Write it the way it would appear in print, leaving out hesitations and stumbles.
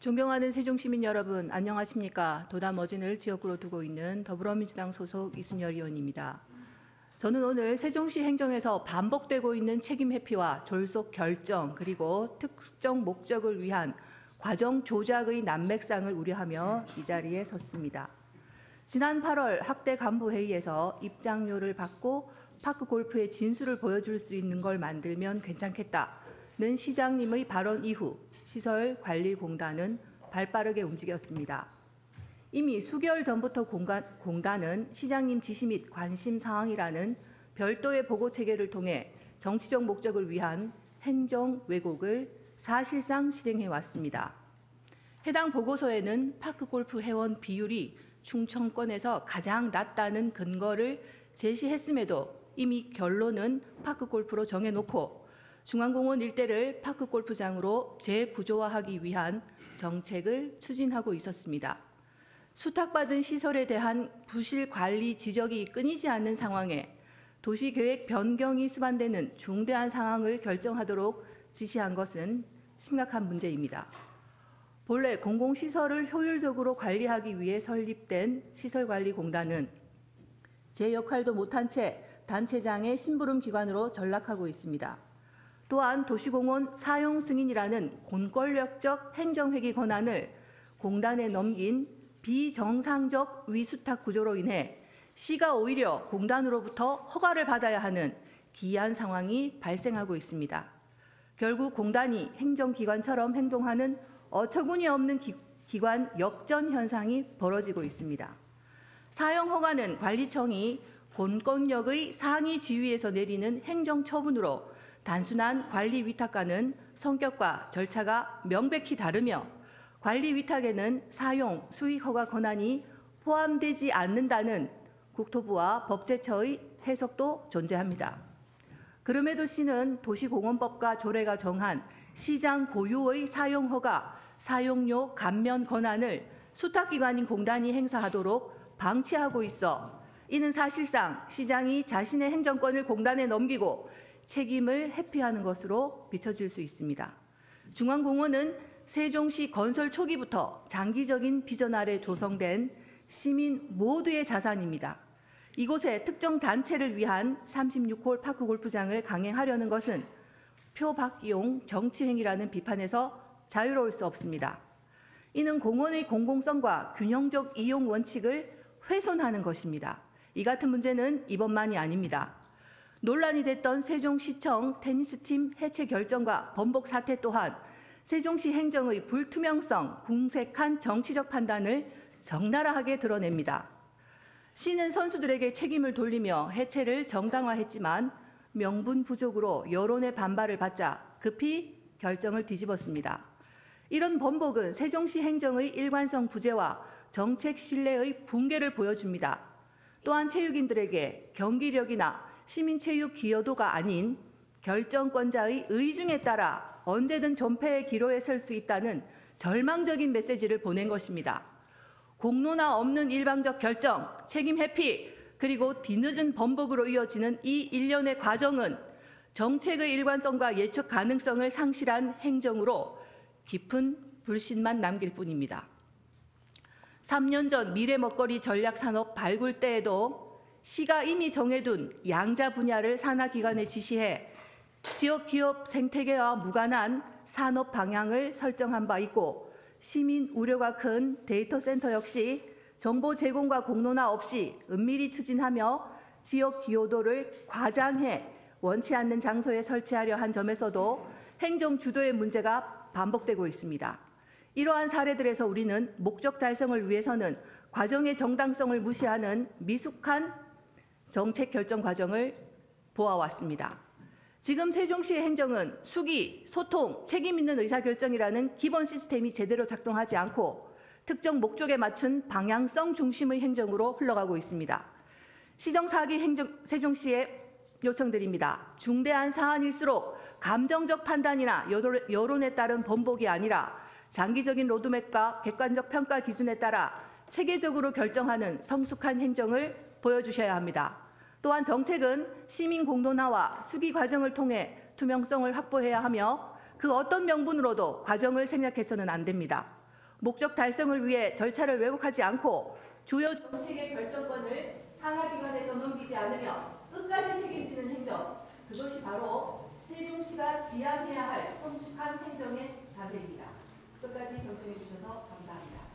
존경하는 세종시민 여러분, 안녕하십니까? 도담어진을 지역구로 두고 있는 더불어민주당 소속 이순열 의원입니다. 저는 오늘 세종시 행정에서 반복되고 있는 책임 회피와 졸속 결정 그리고 특정 목적을 위한 과정 조작의 난맥상을 우려하며 이 자리에 섰습니다. 지난 8월 학대 간부 회의에서 입장료를 받고 파크 골프의 진수를 보여줄 수 있는 걸 만들면 괜찮겠다는 시장님의 발언 이후 시설관리공단은 발빠르게 움직였습니다. 이미 수개월 전부터 공단은 시장님 지시 및 관심 사항이라는 별도의 보고 체계를 통해 정치적 목적을 위한 행정 왜곡을 사실상 실행해 왔습니다. 해당 보고서에는 파크골프 회원 비율이 충청권에서 가장 낮다는 근거를 제시했음에도 이미 결론은 파크골프로 정해놓고 중앙공원 일대를 파크골프장으로 재구조화하기 위한 정책을 추진하고 있었습니다. 수탁받은 시설에 대한 부실 관리 지적이 끊이지 않는 상황에 도시계획 변경이 수반되는 중대한 상황을 결정하도록 지시한 것은 심각한 문제입니다. 본래 공공시설을 효율적으로 관리하기 위해 설립된 시설관리공단은 제 역할도 못한 채 단체장의 심부름 기관으로 전락하고 있습니다. 또한 도시공원 사용 승인이라는 공권력적 행정회계 권한을 공단에 넘긴 비정상적 위수탁 구조로 인해 시가 오히려 공단으로부터 허가를 받아야 하는 기이한 상황이 발생하고 있습니다. 결국 공단이 행정기관처럼 행동하는 어처구니 없는 기관 역전 현상이 벌어지고 있습니다. 사용 허가는 관리청이 공권력의 상위 지위에서 내리는 행정처분으로 단순한 관리 위탁과는 성격과 절차가 명백히 다르며 관리 위탁에는 사용, 수익 허가 권한이 포함되지 않는다는 국토부와 법제처의 해석도 존재합니다. 그럼에도 시는 도시공원법과 조례가 정한 시장 고유의 사용 허가, 사용료 감면 권한을 수탁기관인 공단이 행사하도록 방치하고 있어 이는 사실상 시장이 자신의 행정권을 공단에 넘기고 책임을 회피하는 것으로 비춰질 수 있습니다. 중앙공원은 세종시 건설 초기부터 장기적인 비전 아래 조성된 시민 모두의 자산입니다. 이곳에 특정 단체를 위한 36홀 파크골프장을 강행하려는 것은 표박이용 정치행위라는 비판에서 자유로울 수 없습니다. 이는 공원의 공공성과 균형적 이용 원칙을 훼손하는 것입니다. 이 같은 문제는 이번만이 아닙니다. 논란이 됐던 세종시청 테니스팀 해체 결정과 번복 사태 또한 세종시 행정의 불투명성, 궁색한 정치적 판단을 적나라하게 드러냅니다. 시는 선수들에게 책임을 돌리며 해체를 정당화했지만 명분 부족으로 여론의 반발을 받자 급히 결정을 뒤집었습니다. 이런 번복은 세종시 행정의 일관성 부재와 정책 신뢰의 붕괴를 보여줍니다. 또한 체육인들에게 경기력이나 시민체육 기여도가 아닌 결정권자의 의중에 따라 언제든 존폐의 기로에 설 수 있다는 절망적인 메시지를 보낸 것입니다. 공론화 없는 일방적 결정, 책임 회피, 그리고 뒤늦은 번복으로 이어지는 이 일련의 과정은 정책의 일관성과 예측 가능성을 상실한 행정으로 깊은 불신만 남길 뿐입니다. 3년 전 미래 먹거리 전략 산업 발굴 때에도 시가 이미 정해둔 양자 분야를 산하기관에 지시해 지역 기업 생태계와 무관한 산업 방향을 설정한 바 있고 시민 우려가 큰 데이터 센터 역시 정보 제공과 공론화 없이 은밀히 추진하며 지역 기여도를 과장해 원치 않는 장소에 설치하려 한 점에서도 행정 주도의 문제가 반복되고 있습니다. 이러한 사례들에서 우리는 목적 달성을 위해서는 과정의 정당성을 무시하는 미숙한 정책 결정 과정을 보아왔습니다. 지금 세종시의 행정은 수기, 소통, 책임 있는 의사결정이라는 기본 시스템이 제대로 작동하지 않고 특정 목적에 맞춘 방향성 중심의 행정으로 흘러가고 있습니다. 시정 4기 세종시에 요청드립니다. 중대한 사안일수록 감정적 판단이나 여론에 따른 번복이 아니라 장기적인 로드맵과 객관적 평가 기준에 따라 체계적으로 결정하는 성숙한 행정을 보여주셔야 합니다. 또한 정책은 시민 공론화와 수기 과정을 통해 투명성을 확보해야 하며 그 어떤 명분으로도 과정을 생략해서는 안 됩니다. 목적 달성을 위해 절차를 왜곡하지 않고 주요 정책의 결정권을 산하기관에 더 넘기지 않으며 끝까지 책임지는 행정, 그것이 바로 세종시가 지향해야 할 성숙한 행정의 자세입니다. 끝까지 경청해 주셔서 감사합니다.